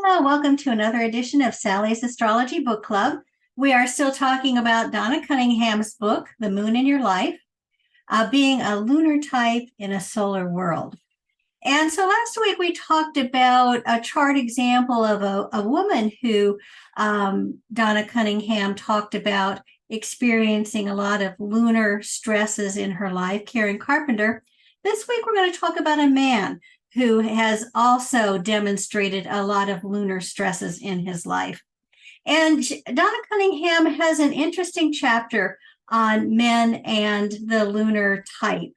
Hello, welcome to another edition of Sally's Astrology Book Club. We are still talking about Donna Cunningham's book, The Moon in Your Life, being a lunar type in a solar world. And so last week we talked about a chart example of a woman who Donna Cunningham talked about experiencing a lot of lunar stresses in her life, Karen Carpenter. This week we're going to talk about a man who has also demonstrated a lot of lunar stresses in his life. And Donna Cunningham has an interesting chapter on men and the lunar type.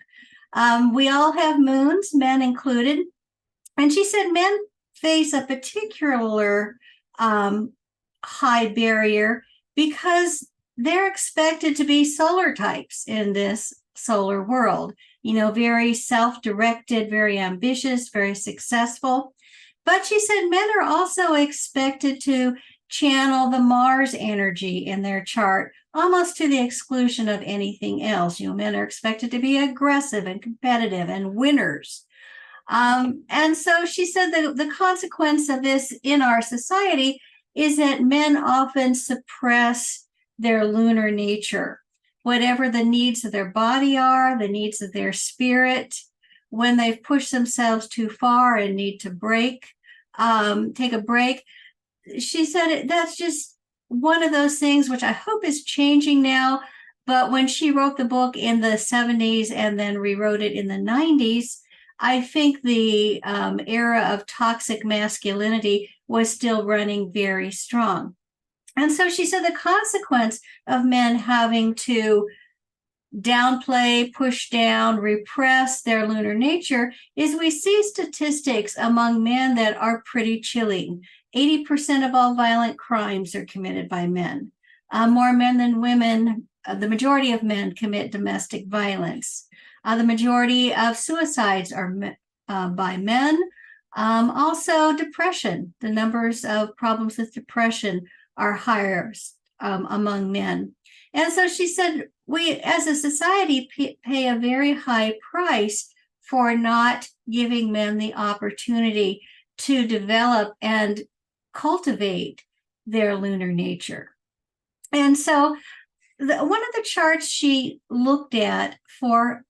We all have moons, men included. And she said men face a particular high barrier because they're expected to be solar types in this solar world. You know, very self-directed, very ambitious, very successful. But she said men are also expected to channel the Mars energy in their chart, almost to the exclusion of anything else. You know, men are expected to be aggressive and competitive and winners. And so she said that the consequence of this in our society is that men often suppress their lunar nature. Whatever the needs of their body are, the needs of their spirit, when they've pushed themselves too far and need to take a break. She said that's just one of those things which I hope is changing now. But when she wrote the book in the 70s and then rewrote it in the 90s, I think the era of toxic masculinity was still running very strong. And so she said the consequence of men having to downplay, push down, repress their lunar nature is we see statistics among men that are pretty chilling. 80% of all violent crimes are committed by men. More men than women, the majority of men commit domestic violence. The majority of suicides are by men. Also, depression. The numbers of problems with depression are higher among men. And so she said, we as a society pay a very high price for not giving men the opportunity to develop and cultivate their lunar nature. And so one of the charts she looked at for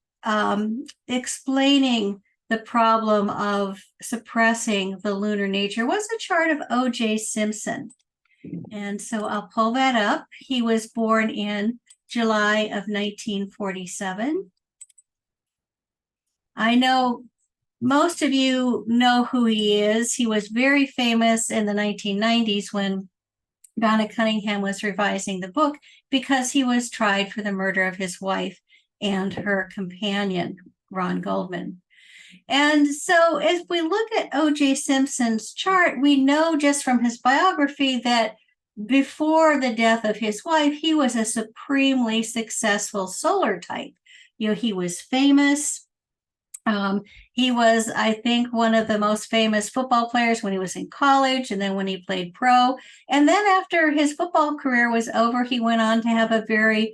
explaining the problem of suppressing the lunar nature was a chart of O.J. Simpson. And so I'll pull that up. He was born in July of 1947. I know most of you know who he is. He was very famous in the 1990s when Donna Cunningham was revising the book because he was tried for the murder of his wife and her companion, Ron Goldman. And so as we look at O.J. Simpson's chart, we know just from his biography that before the death of his wife, he was a supremely successful solar type. You know, he was famous. He was, I think, one of the most famous football players when he was in college and then when he played pro. And then after his football career was over, he went on to have a very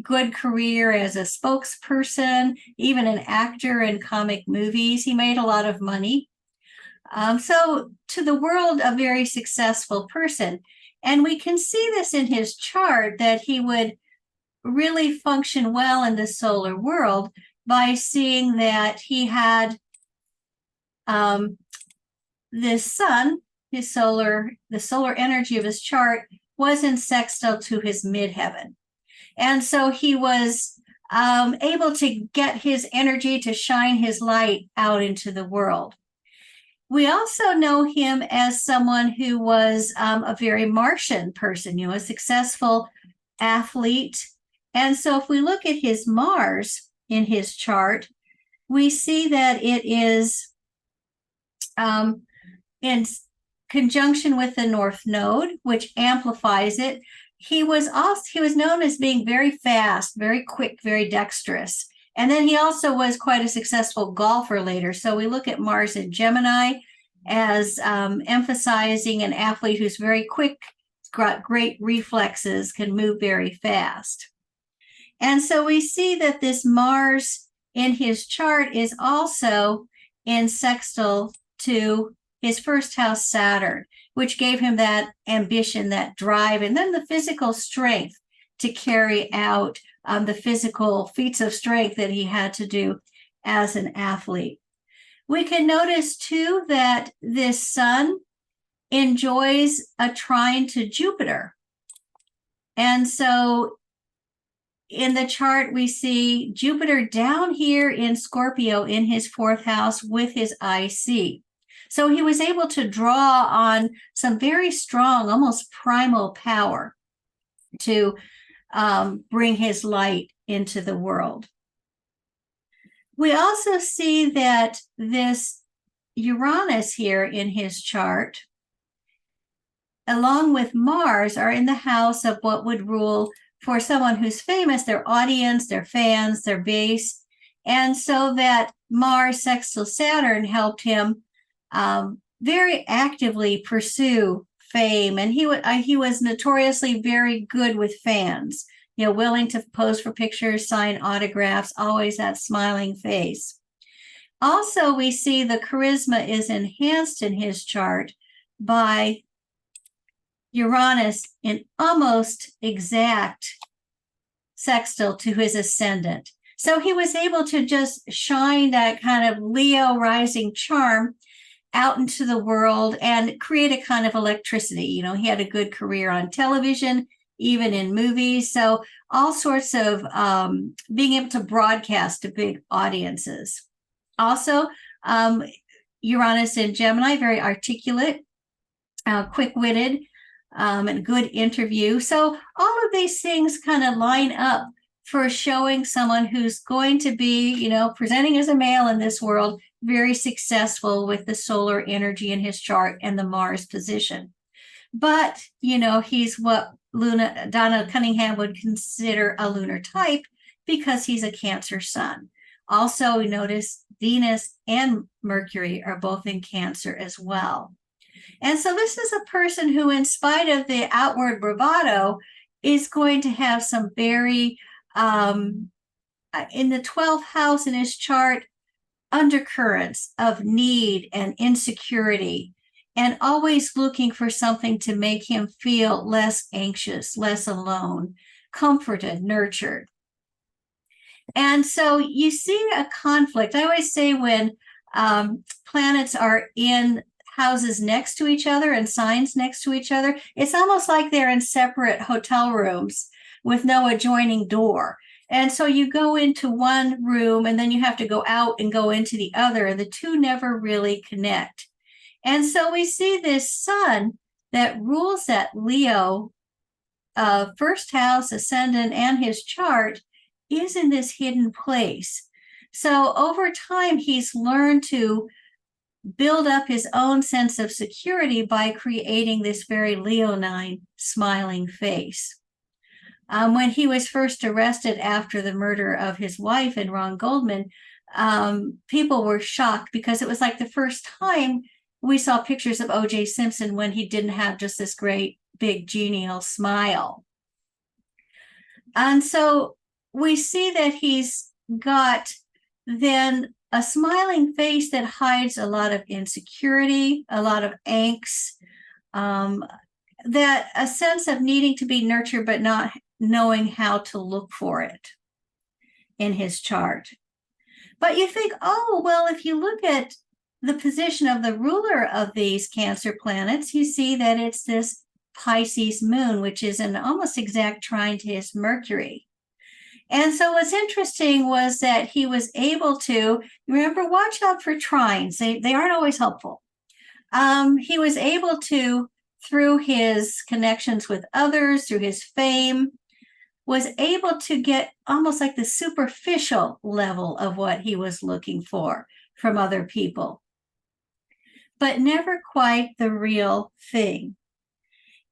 good career as a spokesperson, even an actor in comic movies. He made a lot of money. So to the world, a very successful person. And we can see this in his chart that he would really function well in the solar world by seeing that he had this sun, the solar energy of his chart was in sextile to his midheaven. And so he was able to get his energy to shine his light out into the world. We also know him as someone who was a very Martian person, you know, a successful athlete. And so if we look at his Mars in his chart, we see that it is in conjunction with the North Node, which amplifies it. He was known as being very fast, very quick, very dexterous. And then he also was quite a successful golfer later. So we look at Mars in Gemini as emphasizing an athlete who's very quick, got great reflexes, can move very fast. And so we see that this Mars in his chart is also in sextile to his first house, Saturn, which gave him that ambition, that drive, and then the physical strength to carry out the physical feats of strength that he had to do as an athlete. We can notice too that this sun enjoys a trine to Jupiter. And so in the chart, we see Jupiter down here in Scorpio in his fourth house with his IC. So he was able to draw on some very strong, almost primal power to bring his light into the world. We also see that this Uranus here in his chart, along with Mars, are in the house of what would rule for someone who's famous, their audience, their fans, their base. And so that Mars sextile Saturn helped him very actively pursue fame. And he was notoriously very good with fans, willing to pose for pictures, sign autographs, always that smiling face. Also, we see the charisma is enhanced in his chart by Uranus in almost exact sextile to his ascendant. So he was able to just shine that kind of Leo rising charm out into the world and create a kind of electricity. He had a good career on television, even in movies. So all sorts of being able to broadcast to big audiences. Also, Uranus in Gemini, very articulate, quick-witted, and good interview. So all of these things kind of line up for showing someone who's going to be, presenting as a male in this world, very successful with the solar energy in his chart and the Mars position. But, he's what Donna Cunningham would consider a lunar type because he's a Cancer sun. Also, notice Venus and Mercury are both in Cancer as well. And so this is a person who, in spite of the outward bravado, is going to have some very, in the 12th house in his chart, undercurrents of need and insecurity, and always looking for something to make him feel less anxious, less alone, comforted, nurtured. And so you see a conflict. I always say when planets are in houses next to each other and signs next to each other, it's almost like they're in separate hotel rooms with no adjoining door. And so you go into one room and then you have to go out and go into the other, and the two never really connect. And so we see this sun that rules that Leo first house, ascendant, and his chart is in this hidden place. So over time, he's learned to build up his own sense of security by creating this very leonine smiling face. When he was first arrested after the murder of his wife and Ron Goldman, people were shocked because it was like the first time we saw pictures of O.J. Simpson when he didn't have just this great big genial smile. And so we see that he's got then a smiling face that hides a lot of insecurity, a lot of angst, that a sense of needing to be nurtured but not knowing how to look for it in his chart. But you think, oh, well, if you look at the position of the ruler of these Cancer planets, you see that it's this Pisces moon, which is an almost exact trine to his Mercury. And so what's interesting was that he was able to, remember, watch out for trines. They aren't always helpful. He was able to, through his connections with others, through his fame, was able to get almost like the superficial level of what he was looking for from other people, but never quite the real thing.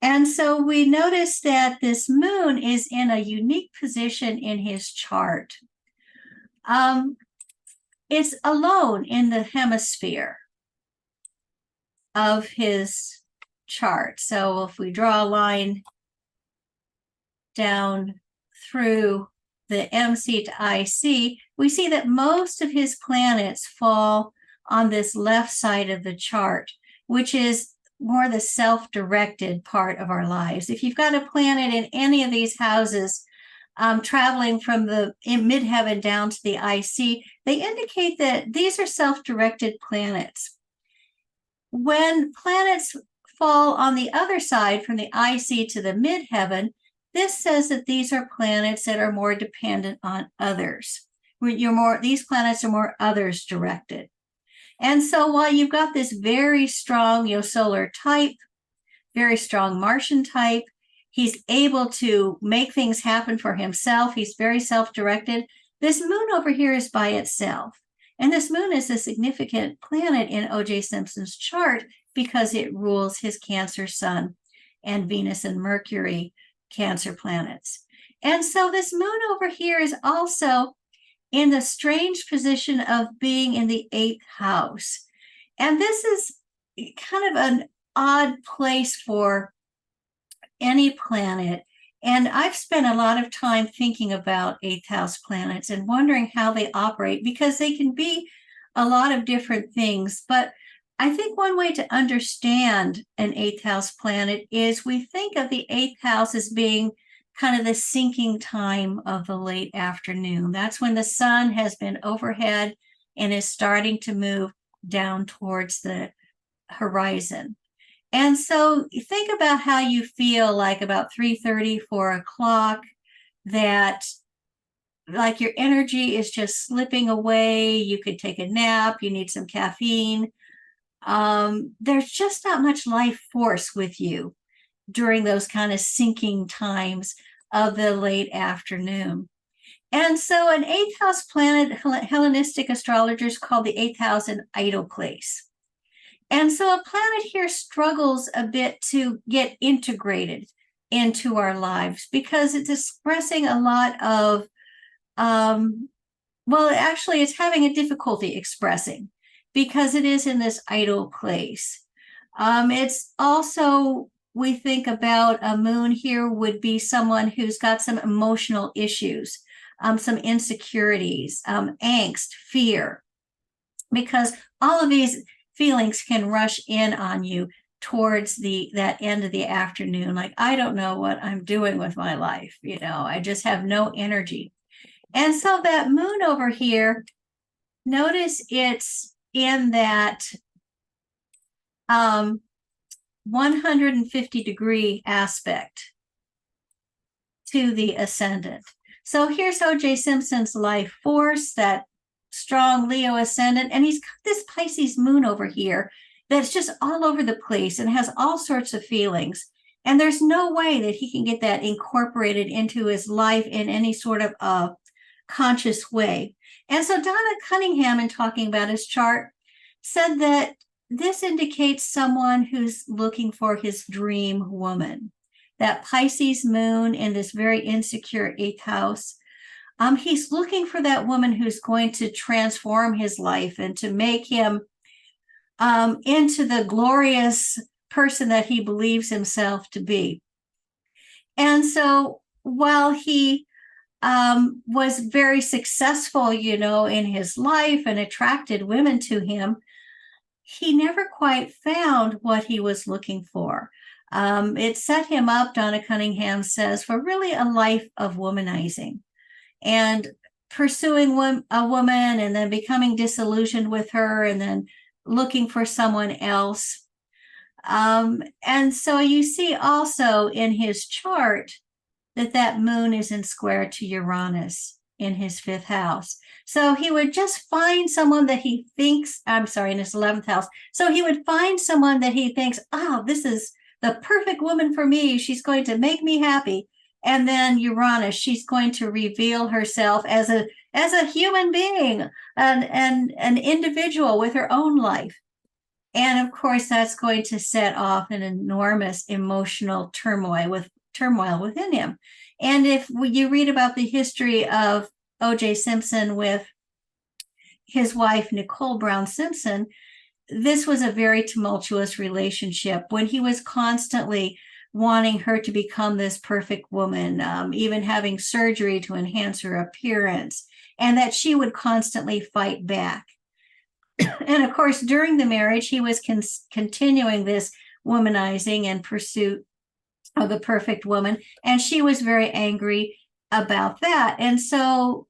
And so we notice that this moon is in a unique position in his chart. It's alone in the hemisphere of his chart. So if we draw a line down through the MC to IC, we see that most of his planets fall on this left side of the chart, which is more the self-directed part of our lives. If you've got a planet in any of these houses, traveling from the midheaven down to the IC, they indicate that these are self-directed planets. When planets fall on the other side from the IC to the midheaven, this says that these are planets that are more dependent on others. These planets are more others directed. And so while you've got this very strong solar type, very strong Martian type, he's able to make things happen for himself. He's very self-directed. This moon over here is by itself. And this moon is a significant planet in O.J. Simpson's chart because it rules his Cancer sun and Venus and Mercury Cancer planets. And so this moon over here is also in the strange position of being in the 8th house. And this is kind of an odd place for any planet. And I've spent a lot of time thinking about 8th house planets and wondering how they operate, because they can be a lot of different things. But I think one way to understand an 8th house planet is we think of the 8th house as being kind of the sinking time of the late afternoon. That's when the sun has been overhead and is starting to move down towards the horizon. And so think about how you feel like about 3:30, 4 o'clock, that like your energy is just slipping away. You could take a nap, you need some caffeine. There's just not much life force with you during those kind of sinking times of the late afternoon. And so an 8th house planet, Hellenistic astrologers call the 8th house an idle place. And so a planet here struggles a bit to get integrated into our lives because it's expressing a lot of, actually it's having a difficulty expressing because it is in this idle place. It's also, we think about a moon here would be someone who's got some emotional issues, some insecurities, angst, fear, because all of these feelings can rush in on you towards that end of the afternoon. Like, I don't know what I'm doing with my life. I just have no energy. And so that moon over here, notice it's in that 150-degree aspect to the ascendant. So here's O.J. Simpson's life force, that strong Leo ascendant, and he's got this Pisces moon over here that's just all over the place and has all sorts of feelings. And there's no way that he can get that incorporated into his life in any sort of conscious way. And so Donna Cunningham, in talking about his chart, said that this indicates someone who's looking for his dream woman. That Pisces moon in this very insecure 8th house, he's looking for that woman who's going to transform his life and to make him into the glorious person that he believes himself to be. And so while he was very successful, in his life and attracted women to him, he never quite found what he was looking for. It set him up, Donna Cunningham says, for really a life of womanizing and pursuing a woman and then becoming disillusioned with her and then looking for someone else. And so you see also in his chart that moon is in square to Uranus in his 5th house. So he would just find someone that he thinks, in his 11th house. So he would find someone that he thinks, this is the perfect woman for me. She's going to make me happy. And then Uranus, she's going to reveal herself as a human being, an individual with her own life. And of course, that's going to set off an enormous emotional turmoil within him. And if you read about the history of O.J. Simpson with his wife, Nicole Brown Simpson, this was a very tumultuous relationship when he was constantly wanting her to become this perfect woman, even having surgery to enhance her appearance, and that she would constantly fight back. And of course, during the marriage, he was continuing this womanizing and pursuit of the perfect woman. And she was very angry about that. And so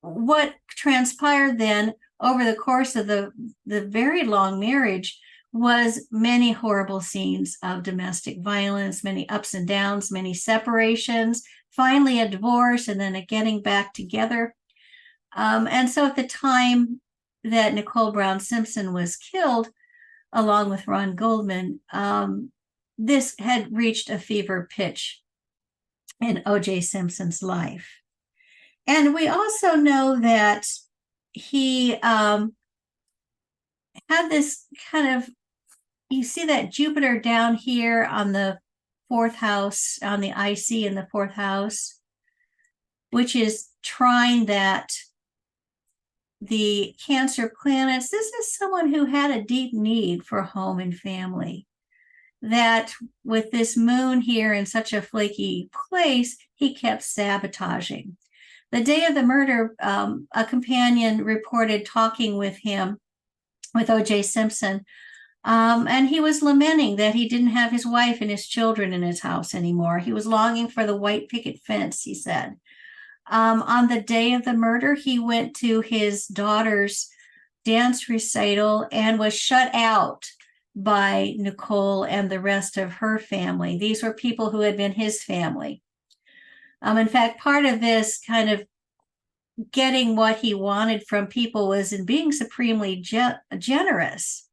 what transpired then over the course of the very long marriage was many horrible scenes of domestic violence, many ups and downs, many separations, finally a divorce, and then a getting back together. And so at the time that Nicole Brown Simpson was killed, along with Ron Goldman, this had reached a fever pitch in O.J. Simpson's life. And we also know that he had this kind of, you see that Jupiter down here on the fourth house, on the IC in the fourth house, which is trine that the Cancer planets. This is someone who had a deep need for home and family. That with this moon here in such a flaky place, he kept sabotaging. The day of the murder, a companion reported talking with him, with O.J. Simpson, and he was lamenting that he didn't have his wife and his children in his house anymore. He was longing for the white picket fence, he said. On the day of the murder, he went to his daughter's dance recital and was shut out by Nicole and the rest of her family. These were people who had been his family. In fact, part of this kind of getting what he wanted from people was in being supremely generous.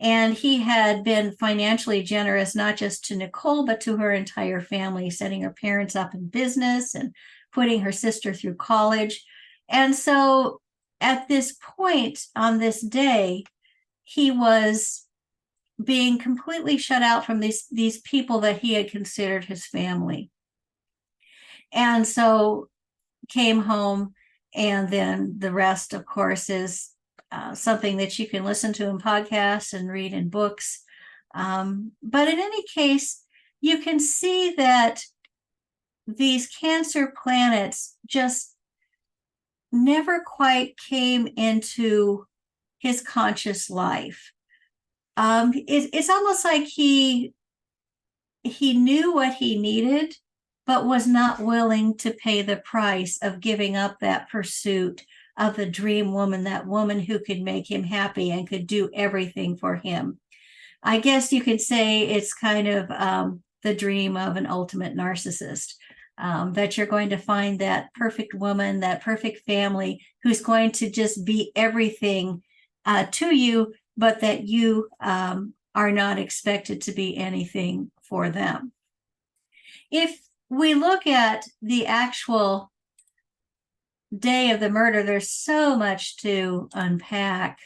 And he had been financially generous, not just to Nicole, but to her entire family, setting her parents up in business and putting her sister through college. And so at this point on this day, he was being completely shut out from these people that he had considered his family. And so came home, and then the rest, of course, is something that you can listen to in podcasts and read in books. But in any case, you can see that these Cancer planets just never quite came into his conscious life. It's almost like he knew what he needed, but was not willing to pay the price of giving up that pursuit of the dream woman, that woman who could make him happy and could do everything for him. I guess you could say it's kind of the dream of an ultimate narcissist, that you're going to find that perfect woman, that perfect family who's going to just be everything to you, but that you are not expected to be anything for them. If we look at the actual day of the murder, there's so much to unpack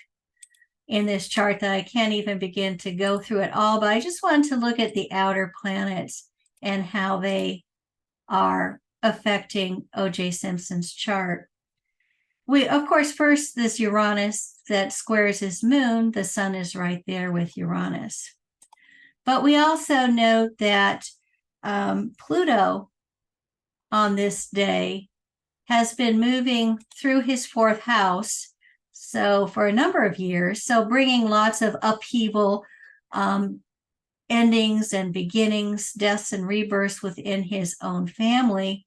in this chart that I can't even begin to go through it all, but I just wanted to look at the outer planets and how they are affecting O.J. Simpson's chart. Of course, first, this Uranus that squares his moon, the sun is right there with Uranus. But we also note that Pluto on this day has been moving through his fourth house, so for a number of years, so bringing lots of upheaval, endings and beginnings, deaths and rebirths within his own family.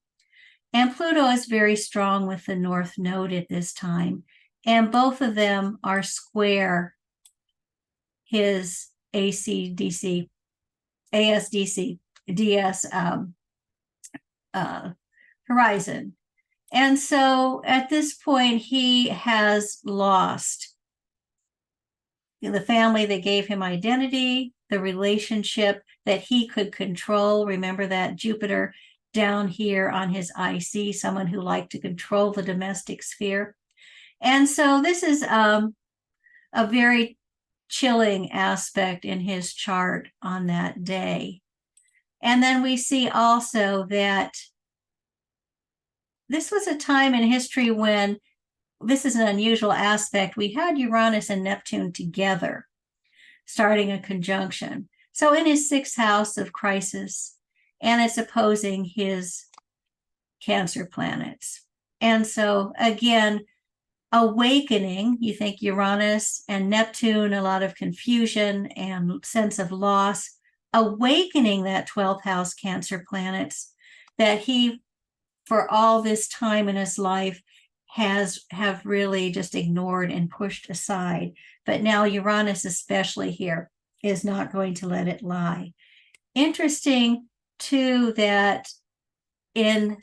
And Pluto is very strong with the North Node at this time, and both of them are square his ASDC DS horizon. And so at this point, he has lost the family that gave him identity, the relationship that he could control. Remember that Jupiter down here on his IC, someone who liked to control the domestic sphere. And so this is a very chilling aspect in his chart on that day. And then we see also that this was a time in history when, this is an unusual aspect, we had Uranus and Neptune together, starting a conjunction. So in his sixth house of crisis, and it's opposing his Cancer planets. And so again, Awakening, you think Uranus and Neptune, a lot of confusion and sense of loss, awakening that 12th house Cancer planets that he, for all this time in his life, have really just ignored and pushed aside. But now Uranus, especially here, is not going to let it lie. Interesting, too, that in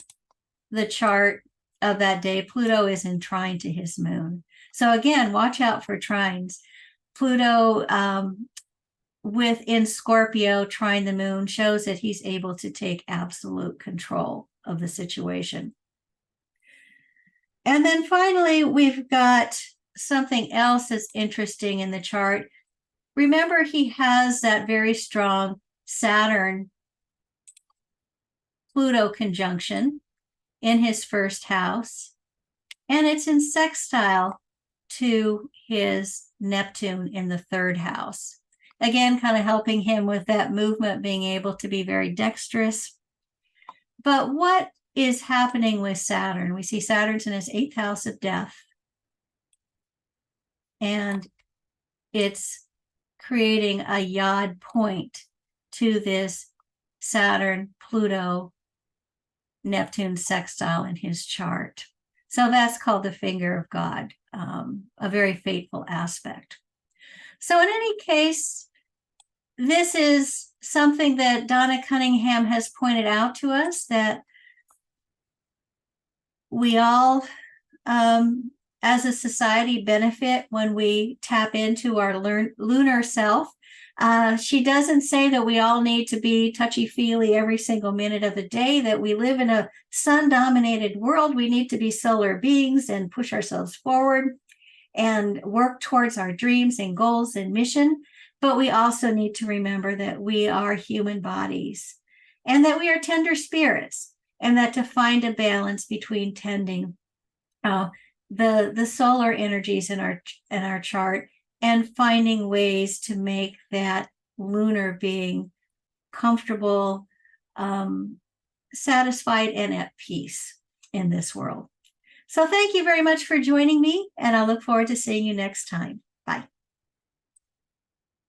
the chart of that day, Pluto is in trine to his moon. So again, watch out for trines. Pluto within Scorpio trine the moon shows that he's able to take absolute control of the situation. And then finally, we've got something else that's interesting in the chart. Remember, he has that very strong Saturn Pluto conjunction in his first house, and it's in sextile to his Neptune in the third house. Again, kind of helping him with that movement, being able to be very dexterous. But what is happening with Saturn? We see Saturn's in his 8th house of death, and it's creating a yod point to this Saturn, Pluto, Neptune sextile in his chart. So that's called the finger of God, a very fateful aspect. So in any case, this is something that Donna Cunningham has pointed out to us, that we all, as a society, benefit when we tap into our lunar self. She doesn't say that we all need to be touchy-feely every single minute of the day, that we live in a sun-dominated world. We need to be solar beings and push ourselves forward and work towards our dreams and goals and mission. But we also need to remember that we are human bodies and that we are tender spirits, and that to find a balance between tending the solar energies in our chart and finding ways to make that lunar being comfortable, satisfied, and at peace in this world. So thank you very much for joining me, and I look forward to seeing you next time. Bye.